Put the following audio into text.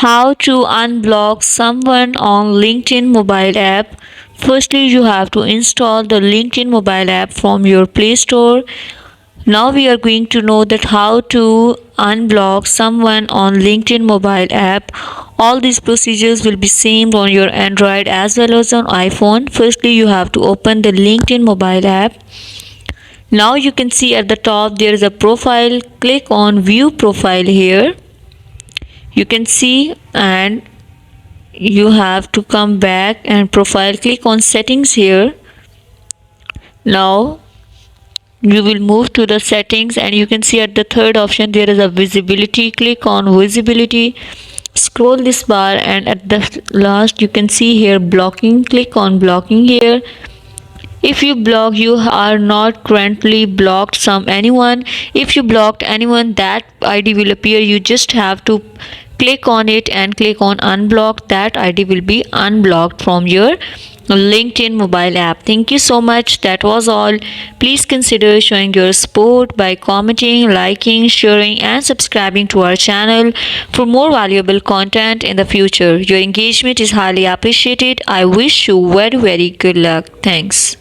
How to unblock someone on LinkedIn mobile app. Firstly, you have to install the LinkedIn mobile app from your Play Store. Now we are going to know that how to unblock someone on LinkedIn mobile app. All these procedures will be same on your Android as well as on iPhone. Firstly, you have to open the LinkedIn mobile app. Now you can see at the top there is a profile. Click on view profile here. You can see, and you have to come back and profile. Click on settings here. Now you will move to the settings and you can see at the third option there is a visibility. Click on visibility. Scroll this bar and at the last you can see here blocking. Click on blocking here. If you block, you are not currently blocked anyone. If you blocked anyone, that ID will appear. You just have to click on it and click on unblock. That ID will be unblocked from your LinkedIn mobile app. Thank you so much. That was all. Please consider showing your support by commenting, liking, sharing and subscribing to our channel for more valuable content in the future. Your engagement is highly appreciated. I wish you very good luck. Thanks.